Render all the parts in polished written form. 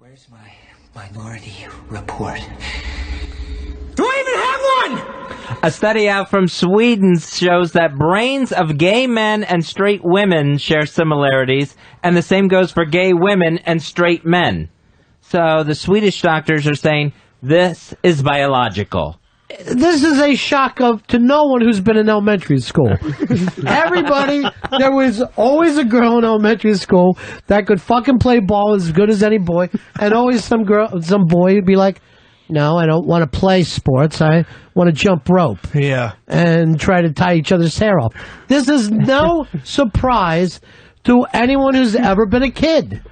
Where's my minority report? Do I even have one? A study out from Sweden shows that brains of gay men and straight women share similarities, and the same goes for gay women and straight men. So the Swedish doctors are saying this is biological. This is a shock to no one who's been in elementary school. Everybody, there was always a girl in elementary school that could fucking play ball as good as any boy, and always some boy would be like, no, I don't want to play sports. I want to jump rope. Yeah. And try to tie each other's hair off. This is no surprise to anyone who's ever been a kid.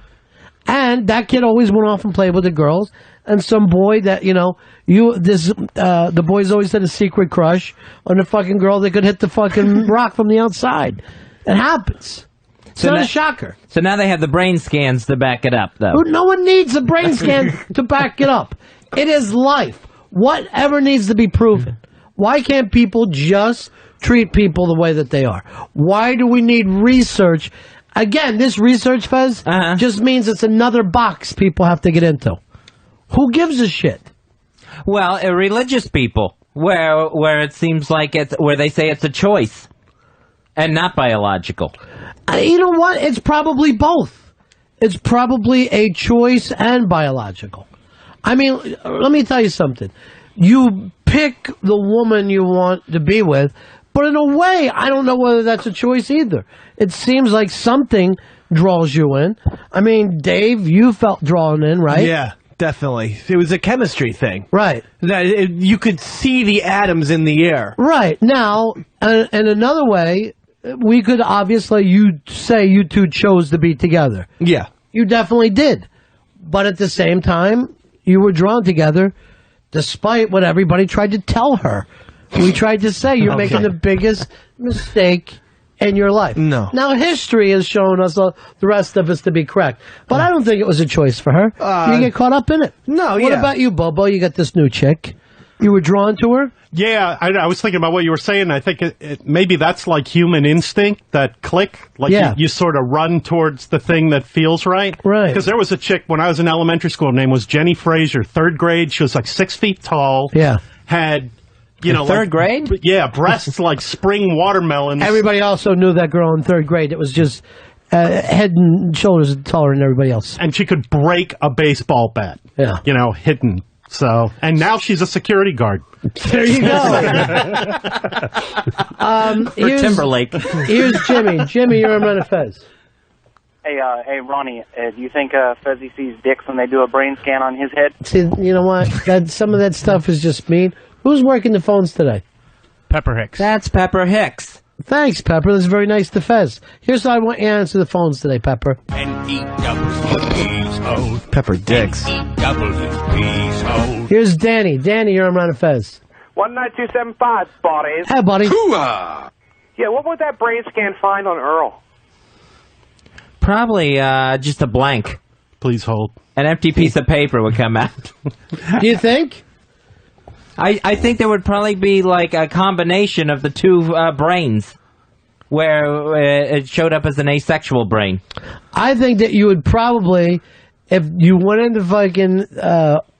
And that kid always went off and played with the girls. And some boy that, the boys always had a secret crush on the fucking girl that could hit the fucking rock from the outside. It happens. It's not a shocker. So now they have the brain scans to back it up, though. No one needs a brain scan to back it up. It is life. Whatever needs to be proven. Why can't people just treat people the way that they are? Why do we need research? Again, this research, Fez, just means it's another box people have to get into. Who gives a shit? Well, religious people, where it seems like where they say it's a choice and not biological. You know what? It's probably both. It's probably a choice and biological. I mean, let me tell you something. You pick the woman you want to be with, but in a way, I don't know whether that's a choice either. It seems like something draws you in. I mean, Dave, you felt drawn in, right? Yeah, definitely. It was a chemistry thing. Right. You could see the atoms in the air. Right. Now, and another way, we could obviously, you say you two chose to be together. Yeah. You definitely did. But at the same time, you were drawn together despite what everybody tried to tell her. We tried to say you're making the biggest mistake in your life. No. Now, history has shown us, the rest of us, to be correct. But I don't think it was a choice for her. You get caught up in it. No, What about you, Bobo? You got this new chick. You were drawn to her? Yeah, I was thinking about what you were saying. I think maybe that's like human instinct, that click. Like you sort of run towards the thing that feels right. Right. Because there was a chick when I was in elementary school. Her name was Jenny Fraser, 3rd grade. She was like 6 feet tall. Yeah. Had, third grade? Yeah, breasts like spring watermelons. Everybody also knew that girl in 3rd grade. It was just head and shoulders taller than everybody else. And she could break a baseball bat. Yeah. Hidden. So, and now she's a security guard. There you go. For Timberlake. Here's Jimmy. Jimmy, you're on Fez. Hey, Ronnie, do you think Fezzy sees dicks when they do a brain scan on his head? See, you know what? Some of that stuff is just mean. Who's working the phones today? Pepper Hicks. That's Pepper Hicks. Thanks, Pepper. That's very nice to Fez. Here's how I want you to answer the phones today, Pepper. Pepper Dicks. Here's Danny. Danny, you're on Fez. 19275, buddies. Hey, buddy. Yeah, what would that brain scan find on Earl? Probably just a blank. Please hold. An empty piece of paper would come out. Do you think? I think there would probably be like a combination of the two brains, where it showed up as an asexual brain. I think that you would probably, if you went into fucking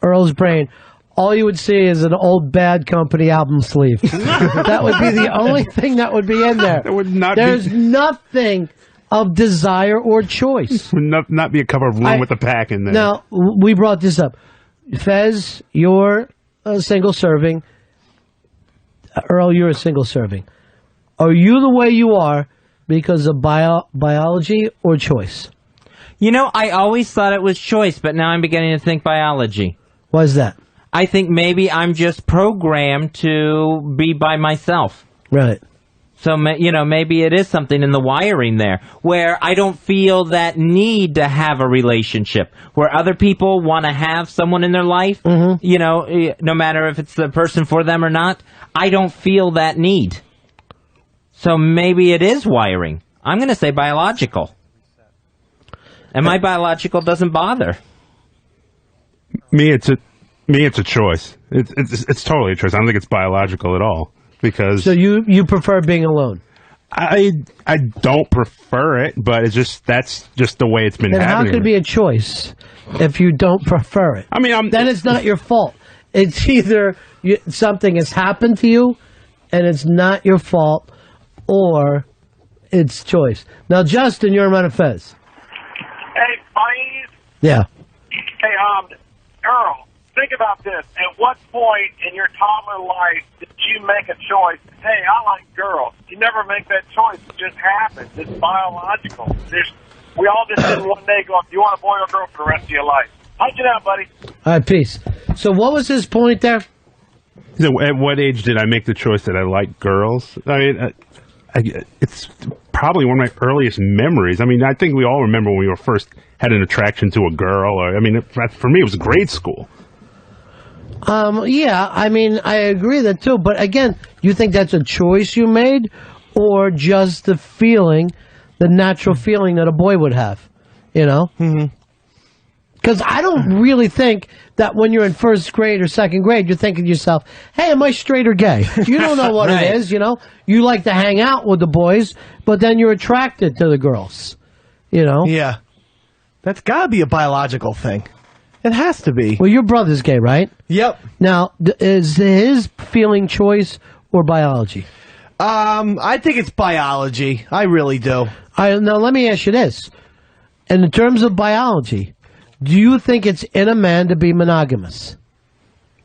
Earl's brain, all you would see is an old Bad Company album sleeve. That would be the only thing that would be in there. It would not. There's nothing of desire or choice. Would not be a cover of One with a Pack in there. Now, we brought this up. Fez, you're a single serving. Earl, you're a single serving. Are you the way you are because of biology or choice? I always thought it was choice, but now I'm beginning to think biology. Why is that? I think maybe I'm just programmed to be by myself. Right. So, maybe it is something in the wiring there where I don't feel that need to have a relationship, where other people want to have someone in their life, no matter if it's the person for them or not. I don't feel that need. So maybe it is wiring. I'm going to say biological. And my biological doesn't bother. Me, it's a choice. It's totally a choice. I don't think it's biological at all. Because so you prefer being alone? I don't prefer it, but that's just the way it's been happening. How could it be a choice if you don't prefer it. I mean, then it's not your fault. It's either something has happened to you, and it's not your fault, or it's choice. Now, Justin, you're on Fez. Hey, buddies. Yeah. Hey, Earl, think about this. At what point in your toddler life did you make a choice? Hey, I like girls. You never make that choice. It just happens. It's biological. We all just didn't one day go, you want a boy or girl for the rest of your life. How'd you know, buddy? All right, peace. So what was his point there? So at what age did I make the choice that I like girls? I mean, it's probably one of my earliest memories. I mean, I think we all remember when we first had an attraction to a girl. Or, I mean, for me, it was grade school. Yeah, I mean, I agree that too. But again, you think that's a choice you made, or just the feeling, the natural feeling that a boy would have, you know? Mm-hmm. Because I don't really think that when you're in first grade or second grade, you're thinking to yourself, hey, am I straight or gay? You don't know what it is, you know? You like to hang out with the boys, but then you're attracted to the girls, you know? Yeah. That's got to be a biological thing. It has to be. Well, your brother's gay, right? Yep. Now, is his feeling choice or biology? I think it's biology. I really do. Now, let me ask you this. In terms of biology, do you think it's in a man to be monogamous?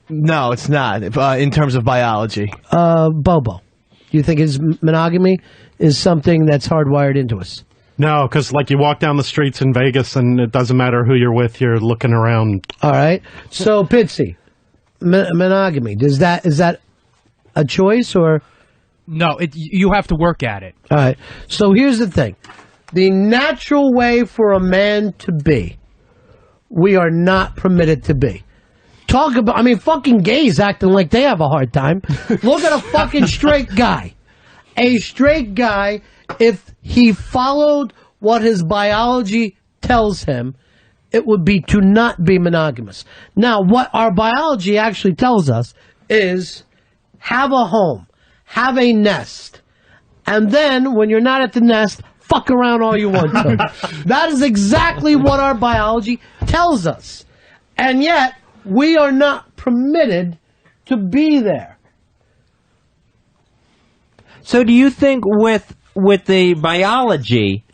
No, it's not, in terms of biology. Bobo, do you think his monogamy is something that's hardwired into us? No, because like you walk down the streets in Vegas and it doesn't matter who you're with, you're looking around. All right. So, Pitsy, monogamy, is that a choice or? No, you have to work at it. All right. So here's the thing. The natural way for a man to be, we are not permitted to be. Talk about, I mean, fucking gays acting like they have a hard time. Look at a fucking straight guy. A straight guy, if he followed what his biology tells him, it would be to not be monogamous. Now, what our biology actually tells us is have a home, have a nest, and then when you're not at the nest, fuck around all you want to. That is exactly what our biology tells us. And yet, we are not permitted to be there. So do you think with the biology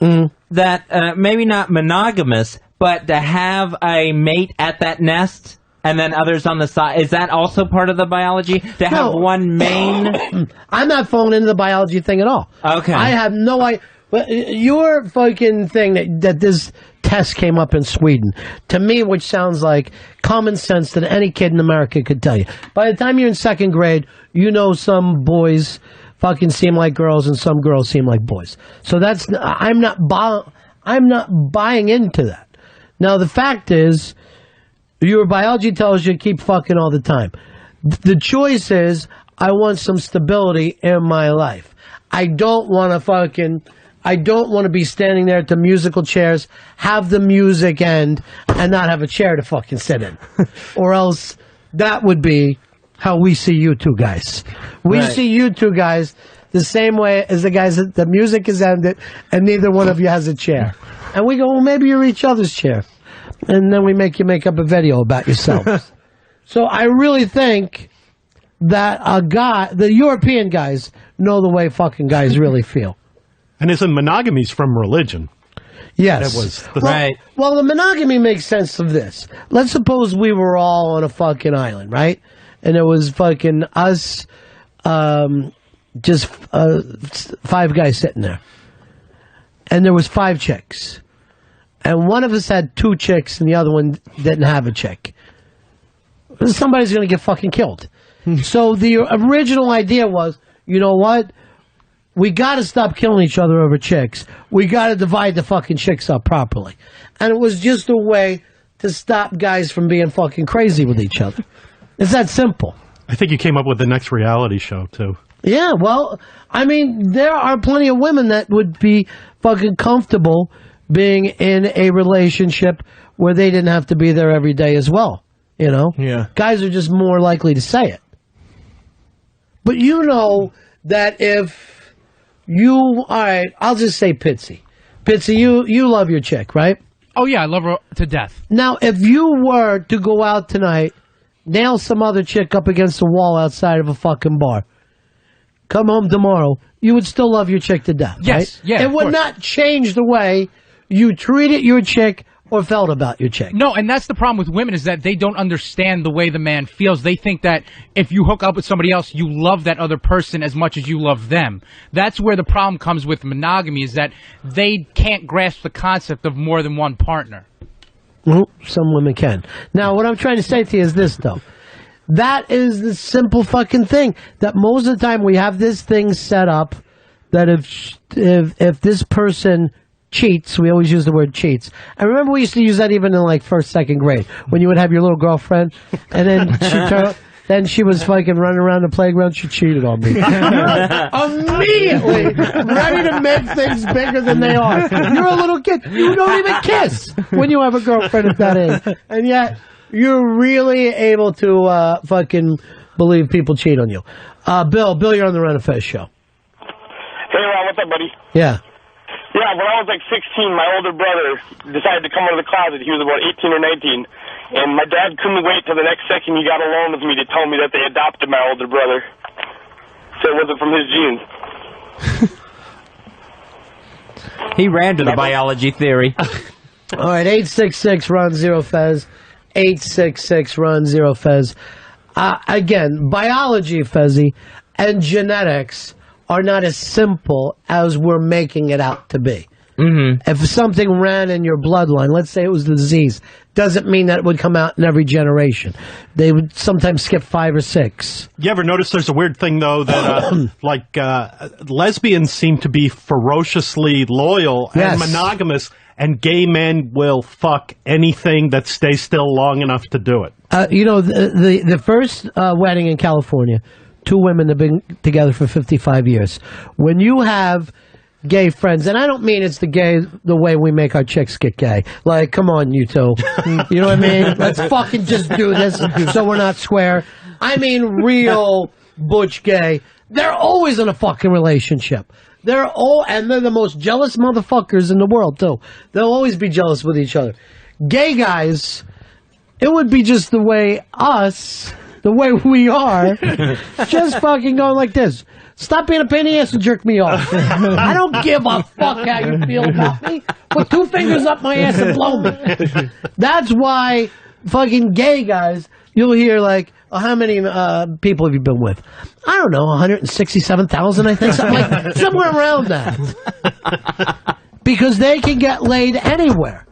that maybe not monogamous, but to have a mate at that nest and then others on the side, is that also part of the biology? To have one main? I'm not falling into the biology thing at all. Okay. I have no idea. Your fucking thing that this test came up in Sweden, to me, which sounds like common sense that any kid in America could tell you. By the time you're in second grade, you know some boys fucking seem like girls and some girls seem like boys. So I'm not buying into that. Now, the fact is, your biology tells you keep fucking all the time. The choice is, I want some stability in my life. I don't want to be standing there at the musical chairs, have the music end, and not have a chair to fucking sit in. Or else that would be how we see you two guys. We see you two guys the same way as the guys that the music is ended and neither one of you has a chair. And we go, well, maybe you're each other's chair. And then we make you make up a video about yourselves. So I really think that the European guys know the way fucking guys really feel. And isn't monogamy's from religion? Yes. That was right. Well, the monogamy makes sense of this. Let's suppose we were all on a fucking island, right? And it was fucking us, just 5 guys sitting there. And there was 5 chicks. And one of us had 2 chicks and the other one didn't have a chick. Somebody's going to get fucking killed. So the original idea was, you know what? We got to stop killing each other over chicks. We got to divide the fucking chicks up properly. And it was just a way to stop guys from being fucking crazy with each other. It's that simple. I think you came up with the next reality show, too. Yeah, well, I mean, there are plenty of women that would be fucking comfortable being in a relationship where they didn't have to be there every day as well. You know? Yeah. Guys are just more likely to say it. But you know that if you, all right, I'll just say Pitsy. Pitsy, you love your chick, right? Oh, yeah, I love her to death. Now, if you were to go out tonight, nail some other chick up against the wall outside of a fucking bar, come home tomorrow, you would still love your chick to death, yes, right? Yeah, it would not change the way you treated your chick or felt about your chick. No, and that's the problem with women is that they don't understand the way the man feels. They think that if you hook up with somebody else, you love that other person as much as you love them. That's where the problem comes with monogamy, is that they can't grasp the concept of more than one partner. Some women can. Now, what I'm trying to say to you is this, though. That is the simple fucking thing. That most of the time we have this thing set up that if this person cheats, we always use the word cheats. I remember we used to use that even in like first, second grade, when you would have your little girlfriend, and then then she was fucking running around the playground. She cheated on me. Immediately ready to make things bigger than they are. You're a little kid. You don't even kiss when you have a girlfriend at that age, and yet you're really able to fucking believe people cheat on you. Bill, you're on the Ren and Fez show. Hey, Ron, what's up, buddy? Yeah. Yeah, when I was like 16, my older brother decided to come out of the closet. He was about 18 or 19. And my dad couldn't wait till the next second he got alone with me to tell me that they adopted my older brother. So it wasn't from his genes. He ran to the biology theory. All right, 866-RUN-0-FEZ. 866-RUN-0-FEZ. Again, biology, Fezzy, and genetics are not as simple as we're making it out to be. If something ran in your bloodline, let's say it was the disease, doesn't mean that it would come out in every generation. They would sometimes skip 5 or 6. You ever notice there's a weird thing, though, that lesbians seem to be ferociously loyal and monogamous, and gay men will fuck anything that stays still long enough to do it. The first wedding in California, 2 women have been together for 55 years. When you have gay friends, and I don't mean it's the way we make our chicks get gay. Like, come on, you two. You know what I mean? Let's fucking just do this so we're not square. I mean real butch gay. They're always in a fucking relationship. And they're the most jealous motherfuckers in the world, too. They'll always be jealous with each other. Gay guys, it would be just the way we are, just fucking going like this. Stop being a pain in the ass and jerk me off. I don't give a fuck how you feel about me. Put 2 fingers up my ass and blow me. That's why fucking gay guys, you'll hear like, how many people have you been with? I don't know, 167,000, I think, somewhere around that. Because they can get laid anywhere.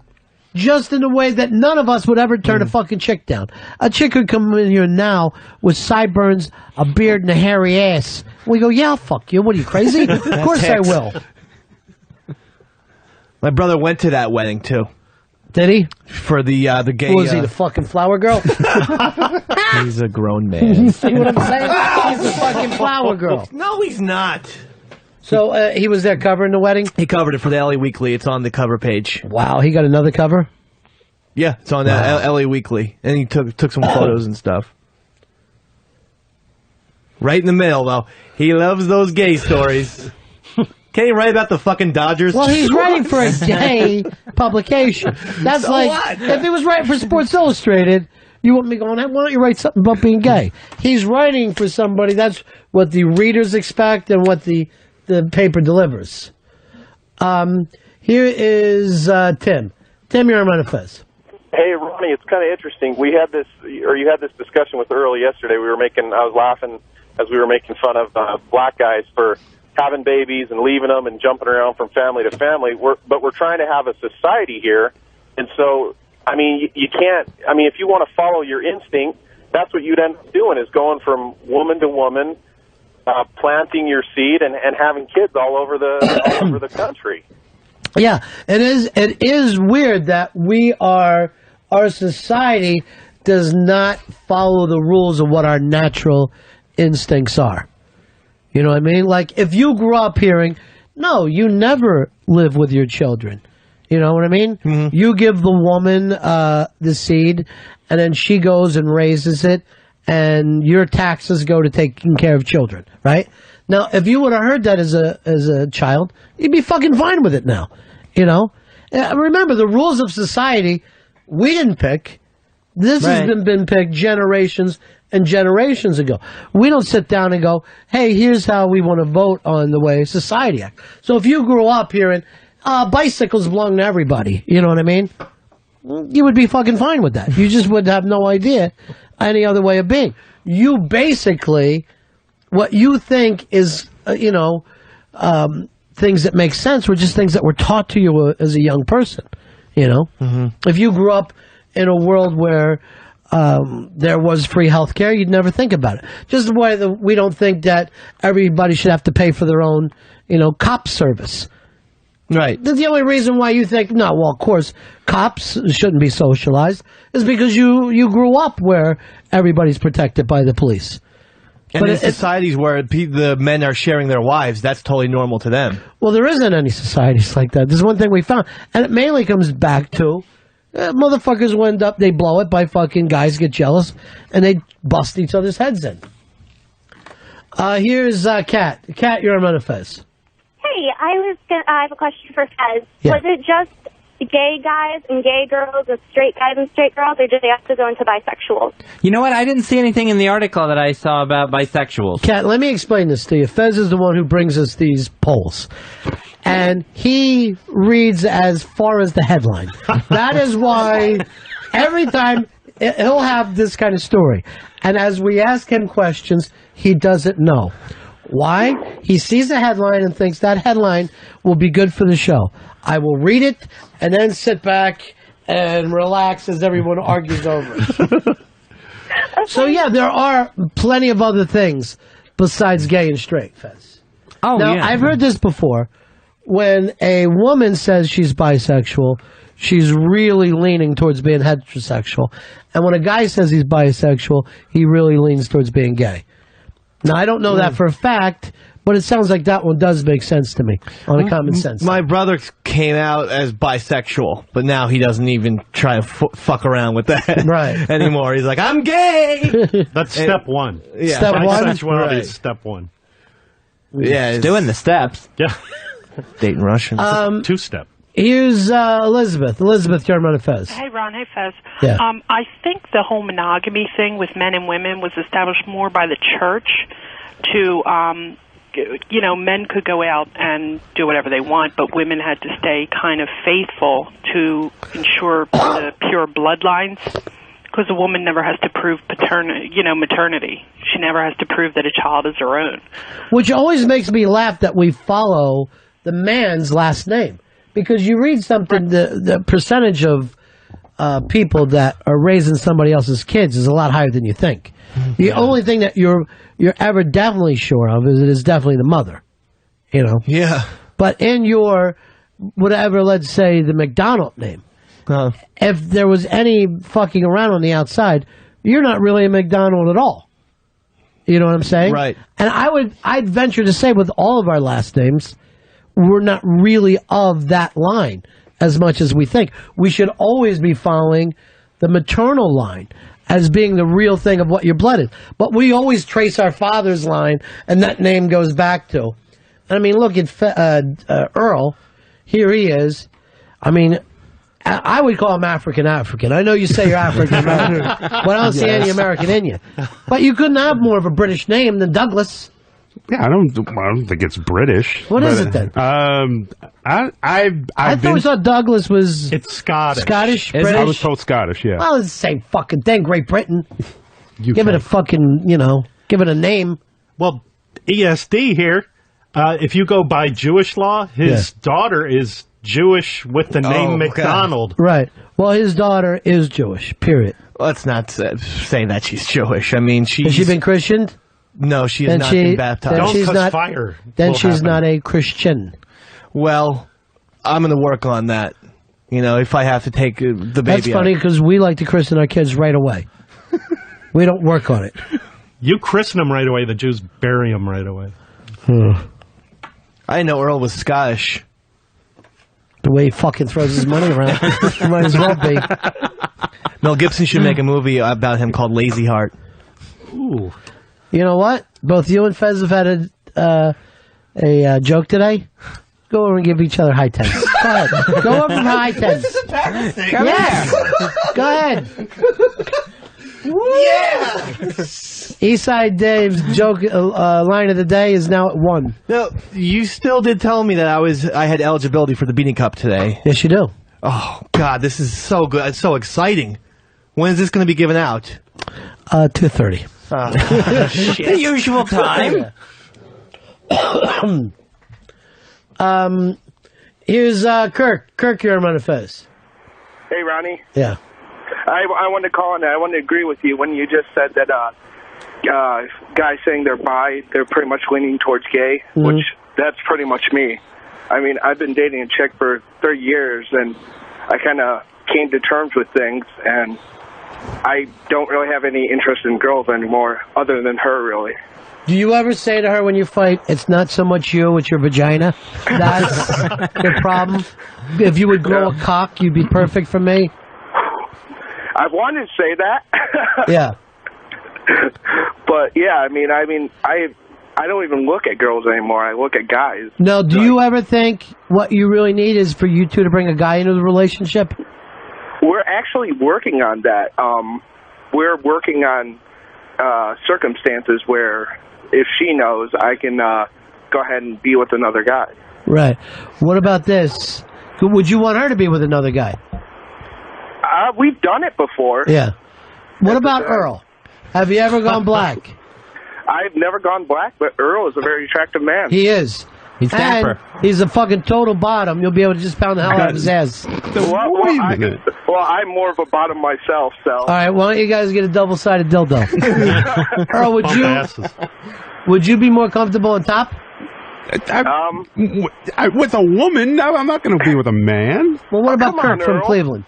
Just in a way that none of us would ever turn a fucking chick down. A chick could come in here now with sideburns, a beard, and a hairy ass. We go, yeah, I'll fuck you. What are you, crazy? Of course I will. My brother went to that wedding, too. Did he? For the gay... Was he the fucking flower girl? He's a grown man. See what I'm saying? He's the fucking flower girl. No, he's not. So he was there covering the wedding? He covered it for the LA Weekly. It's on the cover page. Wow, he got another cover? Yeah, it's on the LA Weekly. And he took some photos and stuff. Right in the middle, though. He loves those gay stories. Can't he write about the fucking Dodgers? Well, he's writing for a gay publication. That's so like, what? If he was writing for Sports Illustrated, you wouldn't be going, why don't you write something about being gay? He's writing for somebody. That's what the readers expect and what the paper delivers. Here is Tim. Tim, you're on Ren and Fez. Hey, Ronnie, it's kind of interesting. You had this discussion with Earl yesterday. I was laughing as we were making fun of black guys for having babies and leaving them and jumping around from family to family. But we're trying to have a society here. And so, I mean, you can't, if you want to follow your instinct, that's what you'd end up doing, is going from woman to woman, planting your seed and having kids all over the country. Yeah, it is weird that our society does not follow the rules of what our natural instincts are. You know what I mean? Like, if you grew up hearing, no, you never live with your children. You know what I mean? Mm-hmm. You give the woman the seed, and then she goes and raises it, and your taxes go to taking care of children, right? Now, if you would have heard that as a child, you'd be fucking fine with it now, you know? Remember, the rules of society, we didn't pick. This has been picked generations and generations ago. We don't sit down and go, hey, here's how we want to vote on the way society acts. So if you grew up hearing, bicycles belong to everybody, you know what I mean? You would be fucking fine with that. You just would have no idea any other way of being. You basically, what you think is, things that make sense were just things that were taught to you as a young person, If you grew up in a world where there was free health care, you'd never think about it. Just the way that we don't think that everybody should have to pay for their own, cop service. Right. The only reason why you think, no, well, of course, cops shouldn't be socialized is because you grew up where everybody's protected by the police. And in societies where the men are sharing their wives, that's totally normal to them. Well, there isn't any societies like that. There's one thing we found, and it mainly comes back to motherfuckers will end up, they blow it by fucking guys get jealous, and they bust each other's heads in. Here's Kat. Kat, you're on Fez. Hey, I have a question for Fez. Yeah. Was it just gay guys and gay girls and straight guys and straight girls, or did they have to go into bisexuals? You know what? I didn't see anything in the article that I saw about bisexuals. Kat, let me explain this to you. Fez is the one who brings us these polls. And he reads as far as the headline. That is why every time he'll have this kind of story. And as we ask him questions, he doesn't know. Why? He sees a headline and thinks that headline will be good for the show. I will read it and then sit back and relax as everyone argues over it. So, yeah, there are plenty of other things besides gay and straight, Fez. Oh, now, yeah. I've heard this before. When a woman says she's bisexual, she's really leaning towards being heterosexual. And when a guy says he's bisexual, he really leans towards being gay. Now, I don't know that for a fact, but it sounds like that one does make sense to me on a common sense. My brother came out as bisexual, but now he doesn't even try to fuck around with that anymore. He's like, I'm gay! That's step one. Yeah. Step one? Bisexuality is step one. Yeah, it's doing the steps. Yeah. Dating Russians. Two-step. Here's Elizabeth. Elizabeth, you're on Fez. Hey, Ron. Hey, Fez. Yeah. I think the whole monogamy thing with men and women was established more by the church to, men could go out and do whatever they want, but women had to stay kind of faithful to ensure the pure bloodlines, because a woman never has to prove maternity. She never has to prove that a child is her own. Which always makes me laugh that we follow the man's last name. Because you read something, the percentage of people that are raising somebody else's kids is a lot higher than you think. The only thing that you're ever definitely sure of is it is definitely the mother. Yeah. But in your, whatever, let's say, the McDonald name, if there was any fucking around on the outside, you're not really a McDonald at all. You know what I'm saying? Right. And I'd venture to say with all of our last names, we're not really of that line as much as we think. We should always be following the maternal line as being the real thing of what your blood is. But we always trace our father's line, and that name goes back to. I mean, look at Earl. Here he is. I mean, I would call him African. I know you say you're African American, but I don't see any American in you. But you couldn't have more of a British name than Douglas. Yeah, I don't think it's British. What is it then? I thought Douglas was. It's Scottish. Scottish, I British. was told Scottish. Yeah. Well, it's the same fucking thing. Great Britain. Give it a fucking, give it a name. Well, ESD here. If you go by Jewish law, his daughter is Jewish with the name McDonald. Right. Well, his daughter is Jewish. Period. Let's not say that she's Jewish. I mean, has she been christened? No, she has not been baptized. Don't, because fire. Then she's not a Christian. Well, I'm going to work on that. If I have to take the baby. That's funny because we like to christen our kids right away. We don't work on it. You christen them right away. The Jews bury them right away. I didn't know Earl was Scottish. The way he fucking throws his money around. Might as well be. Mel Gibson should make a movie about him called Lazy Heart. Ooh. You know what? Both you and Fez have had a joke today. go over and give each other high tens. Go ahead. Go over and high tens. This is embarrassing. Yes. Go ahead. Yeah. Eastside Dave's joke line of the day is now at 1. No, you still did tell me that I had eligibility for the Beanie Cup today. Yes, you do. Oh God, this is so good. It's so exciting. When is this going to be given out? 2:30. The usual time. Here's Kirk. Kirk, you're on the fez. Hey, Ronnie. Yeah. I wanted to call and I wanted to agree with you when you just said that guys saying they're bi, they're pretty much leaning towards gay, which that's pretty much me. I mean, I've been dating a chick for 30 years, and I kind of came to terms with things, and I don't really have any interest in girls anymore, other than her, really. Do you ever say to her when you fight, it's not so much you, it's your vagina? That's your problem? If you would grow a cock, you'd be perfect for me? I've wanted to say that. Yeah. But, yeah, I mean, I don't even look at girls anymore. I look at guys. Now, do you ever think what you really need is for you two to bring a guy into the relationship? We're actually working on that. We're working on circumstances where if she knows, I can go ahead and be with another guy. Right. What about this? Would you want her to be with another guy? We've done it before. Yeah. What about Earl? Have you ever gone black? I've never gone black, but Earl is a very attractive man. He is. He's dapper. And he's a fucking total bottom. You'll be able to just pound the hell out of his ass. Well, I'm more of a bottom myself, so. All right, why don't you guys get a double-sided dildo? Earl, would you be more comfortable on top? With a woman? No, I'm not going to be with a man. Well, what about Kirk from Cleveland?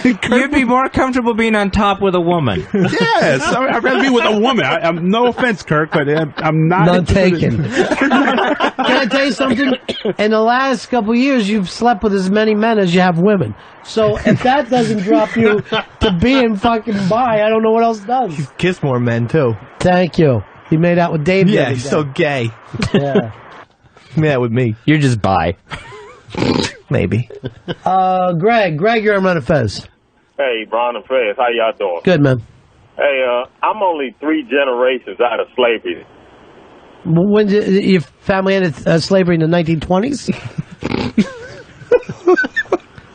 You'd be more comfortable being on top with a woman. Yes, I'd rather be with a woman. I'm no offense, Kirk, but I'm not. None taken. Can I tell you something? In the last couple of years, you've slept with as many men as you have women. So if that doesn't drop you to being fucking bi, I don't know what else does. You've kissed more men, too. Thank you. He made out with Dave. Yeah, he's so gay. Yeah. Yeah, with me. You're just bi. Maybe. Greg, you're on Fez. Hey, Brian and Fez, how y'all doing? Good, man. Hey, I'm only 3 generations out of slavery. When did your family ended slavery in the 1920s?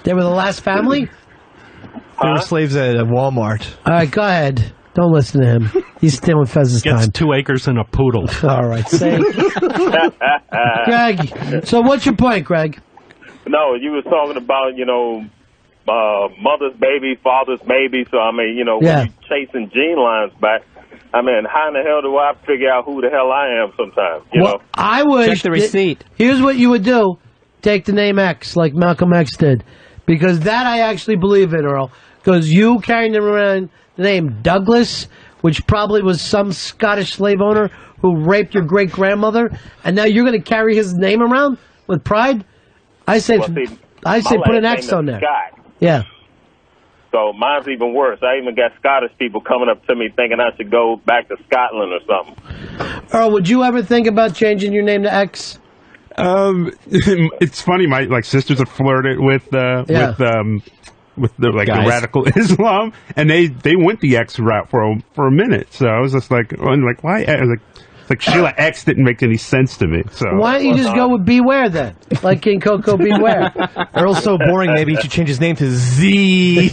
They were the last family? They were slaves at Walmart. All right, go ahead. Don't listen to him. He's stealing Fez's time. Gets 2 acres and a poodle. All right, say. Greg, so what's your point, Greg? No, you was talking about, mother's baby, father's baby. So, I mean, when you're chasing gene lines back, I mean, how in the hell do I figure out who the hell I am sometimes, you know? I would. Check the receipt. Here's what you would do. Take the name X, like Malcolm X did. Because that I actually believe in, Earl. Because you carrying around the name Douglas, which probably was some Scottish slave owner who raped your great-grandmother, and now you're going to carry his name around with pride? I say put an X on there. Scott. Yeah. So mine's even worse. I even got Scottish people coming up to me thinking I should go back to Scotland or something. Earl, would you ever think about changing your name to X? It's funny. My sisters have flirted with the radical Islam, and they went the X route for a minute. So I was just like, why? Like Sheila X didn't make any sense to me. So why don't you just go with Beware then, like King Coco Beware? Earl's so boring. Maybe he should change his name to Z.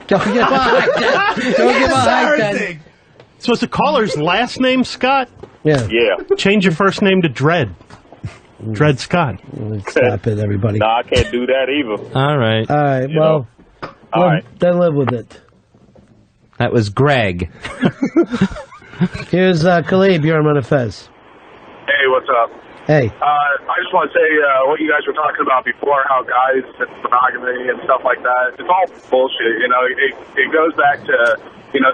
Don't give a high ten. So is the caller's last name Scott? Yeah. Yeah. Change your first name to Dread. Dread Scott. Stop it, everybody. No, I can't do that either. All right. All right. Well, then live with it. That was Greg. Here's Khalib. You're on Fez. Hey, what's up? Hey. I just want to say what you guys were talking about before, how guys and monogamy and stuff like that, it's all bullshit, It goes back to,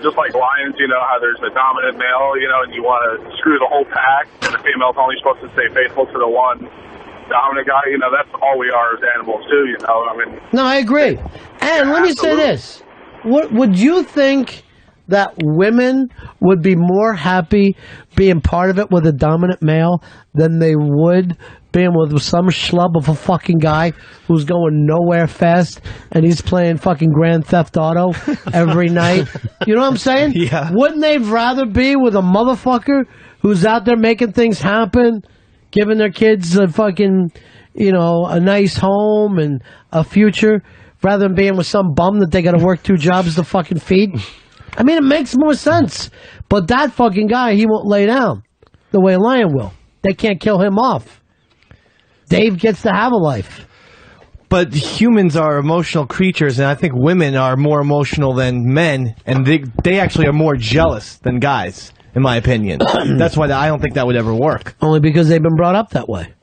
just like lions, how there's a dominant male, and you want to screw the whole pack, and the female's only supposed to stay faithful to the one dominant guy, that's all we are as animals, too, No, I agree. And let me say this. What would you think that women would be more happy being part of it with a dominant male than they would being with some schlub of a fucking guy who's going nowhere fast and he's playing fucking Grand Theft Auto every night. You know what I'm saying? Yeah. Wouldn't they rather be with a motherfucker who's out there making things happen, giving their kids a fucking, a nice home and a future, rather than being with some bum that they got to work 2 jobs to fucking feed? I mean, it makes more sense. But that fucking guy, he won't lay down the way a lion will. They can't kill him off. Dave gets to have a life. But humans are emotional creatures, and I think women are more emotional than men, and they actually are more jealous than guys, in my opinion. That's why I don't think that would ever work. Only because they've been brought up that way.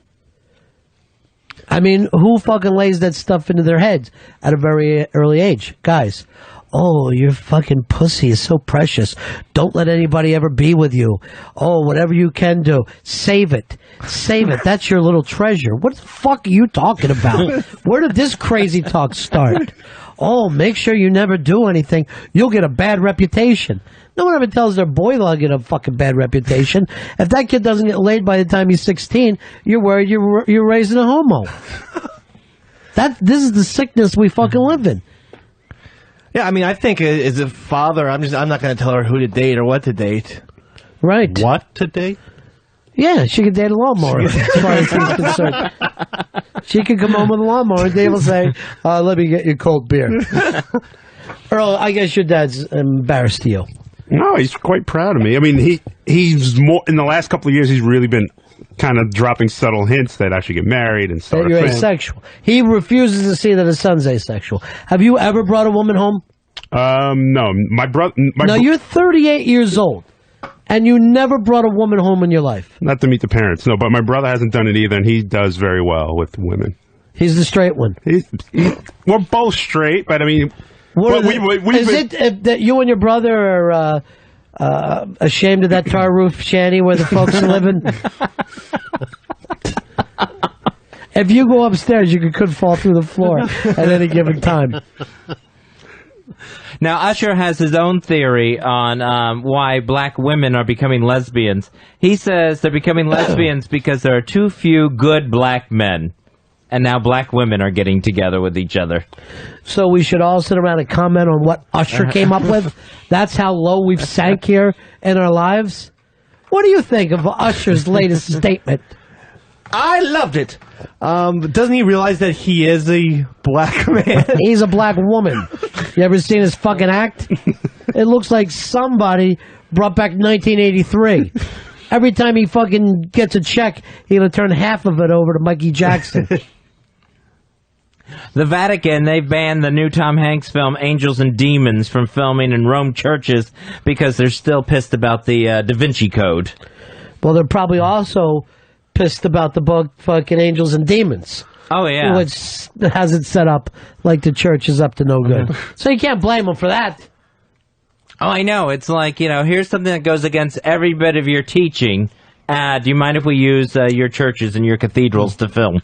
I mean, who fucking lays that stuff into their heads at a very early age? Guys. Oh, your fucking pussy is so precious. Don't let anybody ever be with you. Oh, whatever you can do, save it. Save it. That's your little treasure. What the fuck are you talking about? Where did this crazy talk start? Oh, make sure you never do anything. You'll get a bad reputation. No one ever tells their boy they'll get a fucking bad reputation. If that kid doesn't get laid by the time he's 16, you're worried you're raising a homo. This is the sickness we fucking live in. Yeah, I mean, I think as a father, I'm not going to tell her who to date or what to date. Right. What to date? Yeah, she could date a lawnmower, as far as he's concerned. She could come home with a lawnmower and Dave will say, let me get you cold beer. Earl, I guess your dad's embarrassed to you. No, he's quite proud of me. I mean, he's more, in the last couple of years, he's really been kind of dropping subtle hints that I should get married and start you're asexual. He refuses to see that his son's asexual. Have you ever brought a woman home? No. My brother... No, you're 38 years old, and you never brought a woman home in your life. Not to meet the parents, no, but my brother hasn't done it either, and he does very well with women. He's the straight one. We're both straight, but I mean... Is it that you and your brother are... ashamed of that tar roof shanty where the folks are living? If you go upstairs, you could fall through the floor at any given time. Now, Usher has his own theory on why black women are becoming lesbians. He says they're becoming lesbians because there are too few good black men. And now black women are getting together with each other. So we should all sit around and comment on what Usher came up with? That's how low we've sank here in our lives? What do you think of Usher's latest statement? I loved it. Doesn't he realize that he is a black man? He's a black woman. You ever seen his fucking act? It looks like somebody brought back 1983. Every time he fucking gets a check, he'll turn half of it over to Mikey Jackson. The Vatican, they've banned the new Tom Hanks film Angels and Demons from filming in Rome churches because they're still pissed about the Da Vinci Code. Well, they're probably also pissed about the book fucking Angels and Demons. Oh, yeah. Which has it set up like the church is up to no good. So you can't blame them for that. Oh, I know. It's like, here's something that goes against every bit of your teaching. Do you mind if we use your churches and your cathedrals to film?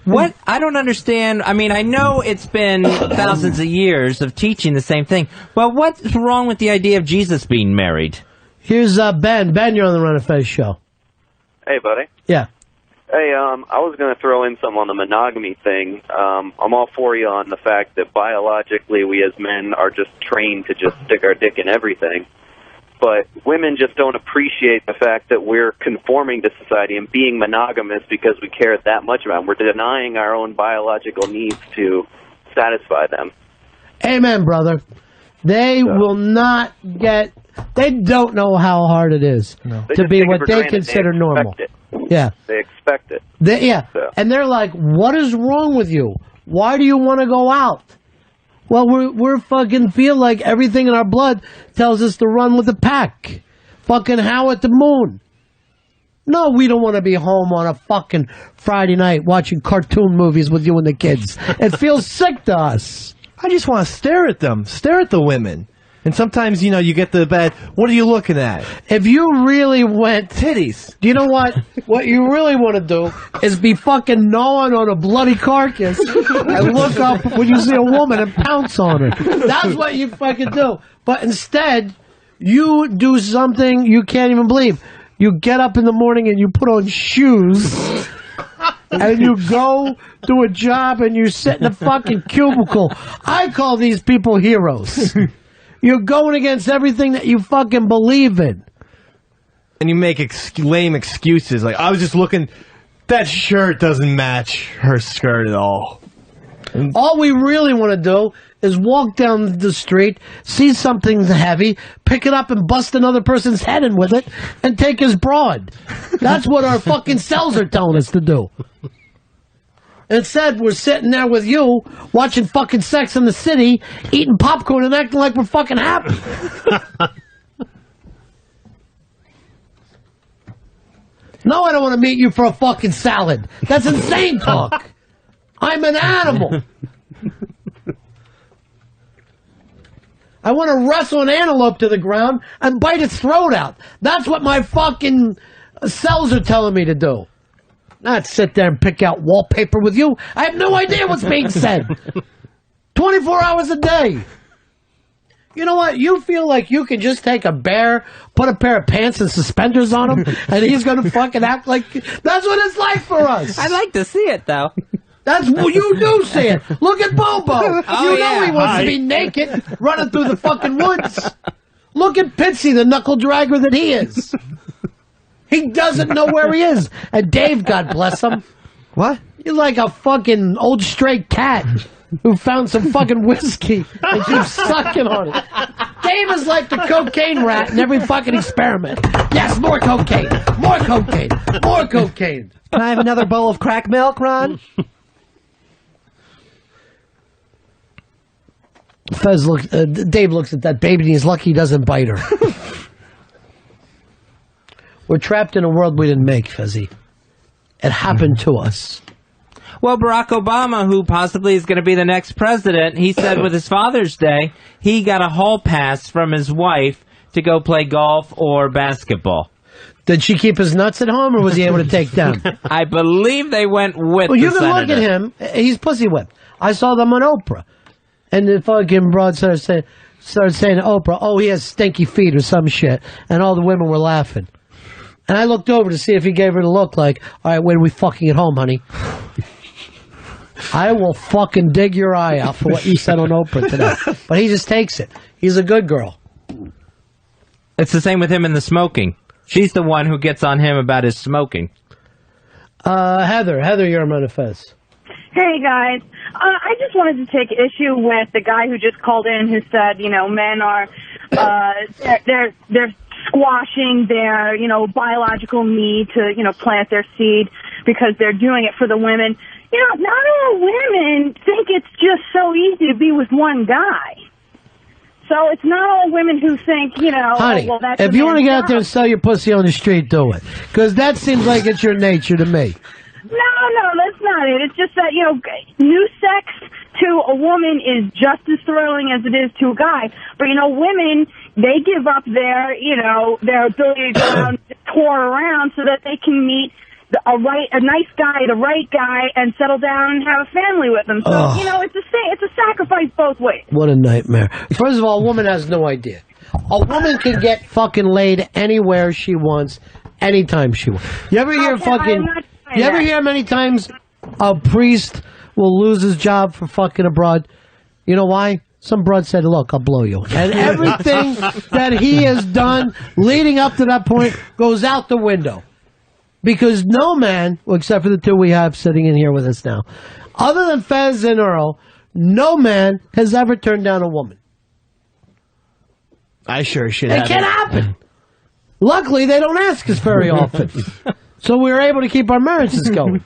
What? I don't understand. I mean, I know it's been thousands of years of teaching the same thing. But what's wrong with the idea of Jesus being married? Here's Ben. Ben, you're on the Run of Fez show. Hey, buddy. Yeah. Hey, I was going to throw in some on the monogamy thing. I'm all for you on the fact that biologically we as men are just trained to just stick our dick in everything. But women just don't appreciate the fact that we're conforming to society and being monogamous because we care that much about them. We're denying our own biological needs to satisfy them. Amen, brother. They will not get... They don't know how hard it is to be what they consider normal. Yeah. They expect it. And they're like, what is wrong with you? Why do you want to go out? Well, we're fucking feel like everything in our blood tells us to run with the pack. Fucking how at the moon. No, we don't want to be home on a fucking Friday night watching cartoon movies with you and the kids. It feels sick to us. I just want to stare at them. Stare at the women. And sometimes, you get the bad, what are you looking at? If you really went... Titties. Do you know what? What you really want to do is be fucking gnawing on a bloody carcass and look up when you see a woman and pounce on her. That's what you fucking do. But instead, you do something you can't even believe. You get up in the morning and you put on shoes and you go do a job and you sit in a fucking cubicle. I call these people heroes. You're going against everything that you fucking believe in. And you make lame excuses. Like, I was just looking, that shirt doesn't match her skirt at all. All we really want to do is walk down the street, see something heavy, pick it up and bust another person's head in with it, and take his broad. That's what our fucking cells are telling us to do. Instead, we're sitting there with you, watching fucking Sex in the City, eating popcorn and acting like we're fucking happy. No, I don't want to meet you for a fucking salad. That's insane talk. I'm an animal. I want to wrestle an antelope to the ground and bite its throat out. That's what my fucking cells are telling me to do. Not sit there and pick out wallpaper with you. I have no idea what's being said. 24 hours a day. You know what? You feel like you can just take a bear, put a pair of pants and suspenders on him, and he's going to fucking act like... That's what it's like for us. I'd like to see it, though. That's what you do see it. Look at Bobo. Oh, you know he wants to be naked, running through the fucking woods. Look at Pitsy, the knuckle dragger that he is. He doesn't know where he is. And Dave, God bless him. What? You're like a fucking old stray cat who found some fucking whiskey and keeps sucking on it. Dave is like the cocaine rat in every fucking experiment. Yes, more cocaine. More cocaine. More cocaine. Can I have another bowl of crack milk, Ron? Dave looks at that baby and he's lucky he doesn't bite her. We're trapped in a world we didn't make, Fezzy. It happened to us. Well, Barack Obama, who possibly is going to be the next president, he said with his Father's Day, he got a hall pass from his wife to go play golf or basketball. Did she keep his nuts at home, or was he able to take them? I believe they went with well, you the can look at him. He's pussy whipped. I saw them on Oprah. And the fucking broad started saying to Oprah, oh, he has stinky feet or some shit. And all the women were laughing. And I looked over to see if he gave her the look like, all right, when are we fucking at home, honey? I will fucking dig your eye out for what you said on Oprah today. But he just takes it. He's a good girl. It's the same with him and the smoking. She's the one who gets on him about his smoking. Heather, you're a manifest. Hey, guys. I just wanted to take issue with the guy who just called in who said, men are, they're squashing their, biological need to, plant their seed because they're doing it for the women. Not all women think it's just so easy to be with one guy. So it's not all women who think, Honey, well, that's if you want to get out there and sell your pussy on the street, do it. Because that seems like it's your nature to me. No, that's not it. It's just that, new sex to a woman is just as thrilling as it is to a guy. But, women, they give up their ability to go out and tour around so that they can meet a nice guy, the right guy, and settle down and have a family with them. So, it's a sacrifice both ways. What a nightmare. First of all, a woman has no idea. A woman can get fucking laid anywhere she wants, anytime she wants. You ever hear You ever hear many times a priest will lose his job for fucking a broad? You know why? Some broad said, look, I'll blow you. And everything that he has done leading up to that point goes out the window. Because no man, well, except for the two we have sitting in here with us now, other than Fez and Earl, no man has ever turned down a woman. I sure should It have. can't happen. Luckily, they don't ask us very often. So we were able to keep our marriages going.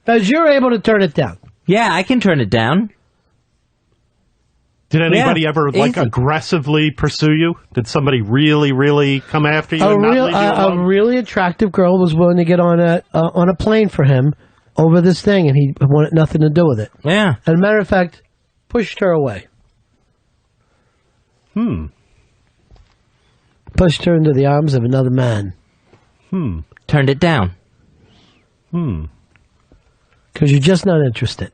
Fez, you're able to turn it down. Yeah, I can turn it down. Did anybody ever aggressively pursue you? Did somebody really, really come after you? A really attractive girl was willing to get on a plane for him over this thing, and he wanted nothing to do with it. Yeah. As a matter of fact, pushed her away. Pushed her into the arms of another man. Turned it down. Because you're just not interested.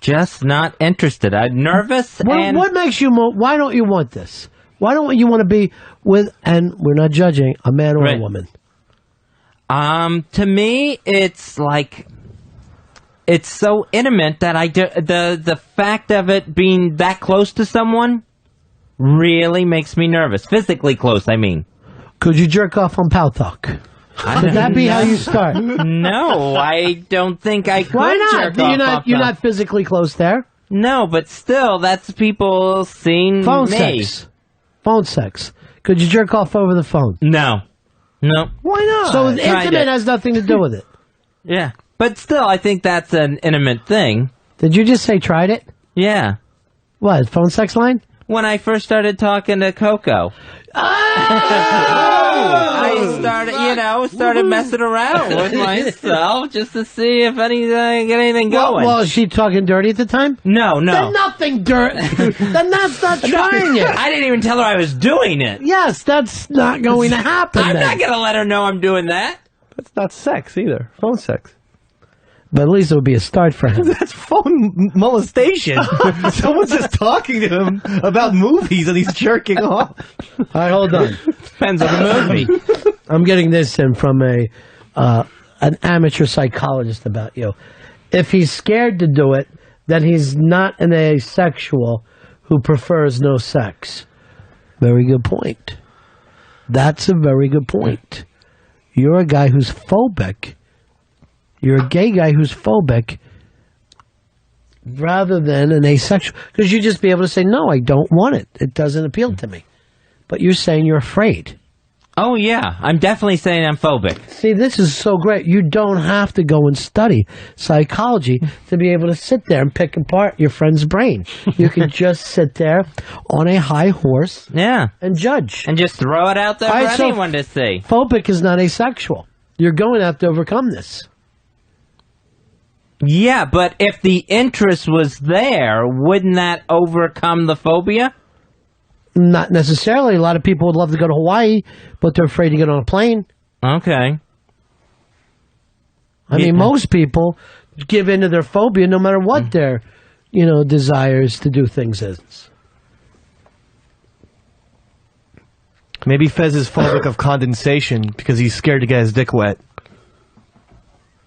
Just not interested. I'm nervous. What makes you? Why don't you want this? Why don't you want to be with, and we're not judging, a man or a woman? To me, it's like, it's so intimate that the fact of it being that close to someone really makes me nervous. Physically close, I mean. Could you jerk off on Pal Talk? Would that be how you start? No, I don't think I could. Why not? Jerk off You're not physically close there. No, but still, that's people seeing phone me. sex. Phone sex. Could you jerk off over the phone? No. Why not? So intimate has nothing to do with it. Yeah, but still, I think that's an intimate thing. Did you just say tried it? Yeah. What, phone sex line? When I first started talking to Coco. I started messing around with myself just to see if get anything going. Well, was she talking dirty at the time? No. Then nothing dirty. Then that's not trying it. I didn't even tell her I was doing it. Yes, that's not going to happen. I'm not going to let her know I'm doing that. That's not sex either. Phone sex. But at least it would be a start for him. That's phone molestation. Someone's just talking to him about movies and he's jerking off. All right, hold on. Depends on the movie. I'm getting this in from an amateur psychologist about you. If he's scared to do it, then he's not an asexual who prefers no sex. Very good point. That's a very good point. You're a guy who's phobic. You're a gay guy who's phobic rather than an asexual. Because you'd just be able to say, no, I don't want it. It doesn't appeal to me. But you're saying you're afraid. Oh, yeah. I'm definitely saying I'm phobic. See, this is so great. You don't have to go and study psychology to be able to sit there and pick apart your friend's brain. You can just sit there on a high horse and judge. And just throw it out there for anyone to see. Phobic is not asexual. You're going to have to overcome this. Yeah, but if the interest was there, wouldn't that overcome the phobia? Not necessarily. A lot of people would love to go to Hawaii, but they're afraid to get on a plane. Okay. I mean, most people give in to their phobia no matter what their, desires to do things is. Maybe Fez is phobic of condensation because he's scared to get his dick wet.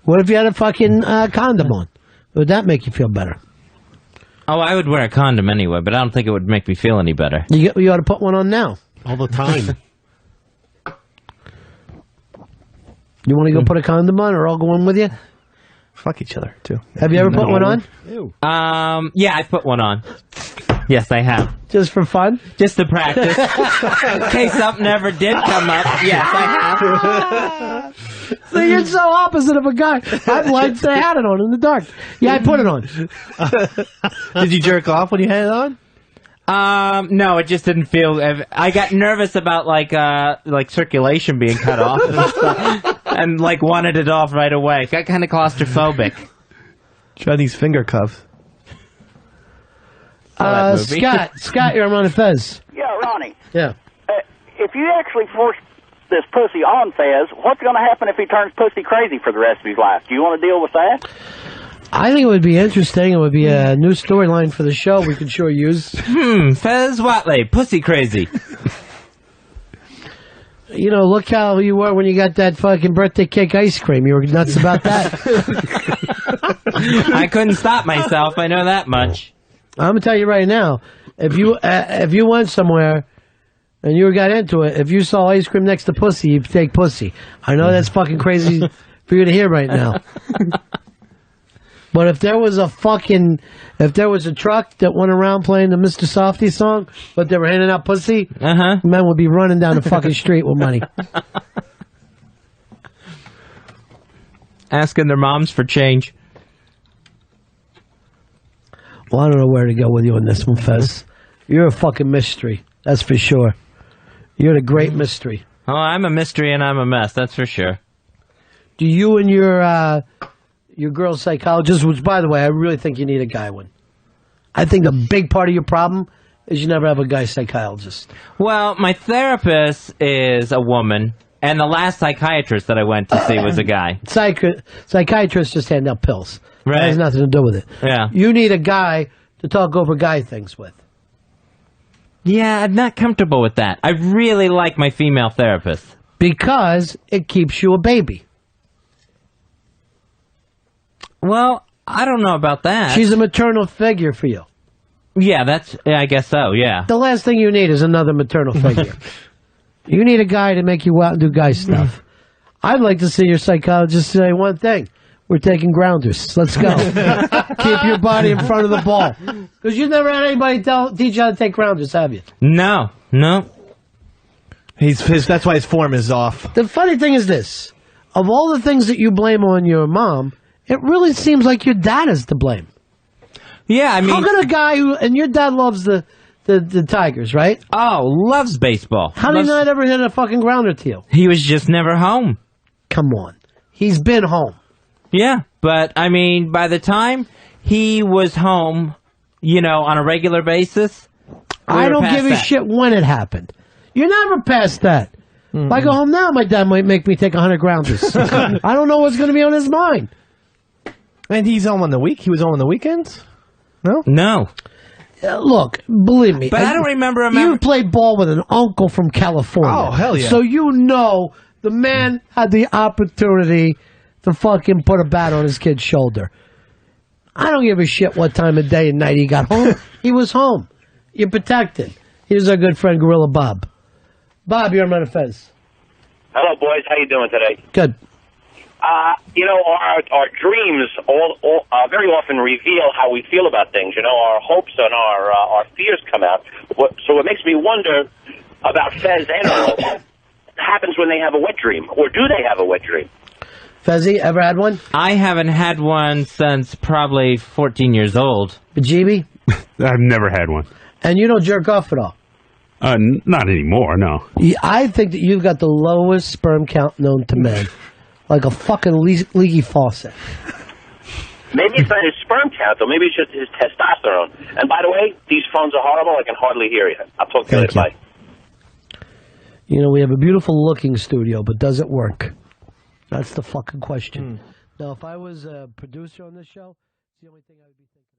What if you had a fucking condom on? Would that make you feel better? Oh, I would wear a condom anyway, but I don't think it would make me feel any better. You ought to put one on now. All the time. You want to go put a condom on, or I'll go in with you? Fuck each other, too. Have you ever put one on? Ew. Yeah, I put one on. Yes, I have. Just for fun? Just to practice. In case something ever did come up. Yes, I have. So you're so opposite of a guy. I'd like to have it on in the dark. Yeah, I put it on. Did you jerk off when you had it on? No, it just didn't feel. I got nervous about like circulation being cut off and stuff, and wanted it off right away. Got kind of claustrophobic. Johnny's finger cuffs. Scott, you're on Ron and Fez. Yeah, Ronnie. Yeah. If you actually force this pussy on Fez, what's going to happen if he turns pussy crazy for the rest of his life? Do you want to deal with that? I think it would be interesting. It would be a new storyline for the show we could sure use. Fez Watley, pussy crazy. Look how you were when you got that fucking birthday cake ice cream. You were nuts about that. I couldn't stop myself. I know that much. I'm gonna tell you right now. If you went somewhere and you got into it, if you saw ice cream next to pussy, you'd take pussy. I know that's fucking crazy for you to hear right now. But if there was a truck that went around playing the Mr. Softy song, but they were handing out pussy, men would be running down the fucking street with money. Asking their moms for change. Well, I don't know where to go with you on this one, Fez. You're a fucking mystery. That's for sure. You're the great mystery. Oh, I'm a mystery and I'm a mess. That's for sure. Do you and your girl psychologist, which, by the way, I really think you need a guy one. I think a big part of your problem is you never have a guy psychologist. Well, my therapist is a woman, and the last psychiatrist that I went to see was a guy. Psychiatrists just hand out pills. Right. That has nothing to do with it. Yeah. You need a guy to talk over guy things with. Yeah, I'm not comfortable with that. I really like my female therapist. Because it keeps you a baby. Well, I don't know about that. She's a maternal figure for you. Yeah, I guess so, yeah. The last thing you need is another maternal figure. You need a guy to make you go out and do guy stuff. I'd like to see your psychologist say one thing. We're taking grounders. Let's go. Keep your body in front of the ball. Because you've never had anybody teach you how to take grounders, have you? No. That's why his form is off. The funny thing is this. Of all the things that you blame on your mom, it really seems like your dad is to blame. Yeah, I mean... How can a guy who... And your dad loves the Tigers, right? Oh, loves baseball. How did he not ever hit a fucking grounder to you? He was just never home. Come on. He's been home. Yeah, but, I mean, by the time he was home, on a regular basis... I don't give a shit when it happened. You're never past that. If I go home now, my dad might make me take 100 grounders. I don't know what's going to be on his mind. And he's home on the week? He was home on the weekends? No? No. Look, believe me. But I don't remember... You played ball with an uncle from California. Oh, hell yeah. So you know the man had the opportunity to fucking put a bat on his kid's shoulder. I don't give a shit what time of day and night he got home. He was home. You're protected. Here's our good friend Gorilla Bob. Bob, you're on the fence. Hello, boys. How you doing today? Good. Our dreams very often reveal how we feel about things. Our hopes and our fears come out. So it makes me wonder about Fez and Earl. What happens when they have a wet dream? Or do they have a wet dream? Fezzy, ever had one? I haven't had one since probably 14 years old. Bajibi? I've never had one. And you don't jerk off at all? Not anymore, no. I think that you've got the lowest sperm count known to men. Like a fucking leaky faucet. Maybe it's not his sperm count, though. Maybe it's just his testosterone. And by the way, these phones are horrible. I can hardly hear you. I'll talk to you later. Bye. We have a beautiful looking studio, but does it work? That's the fucking question. Now, if I was a producer on this show, it's the only thing I would be thinking.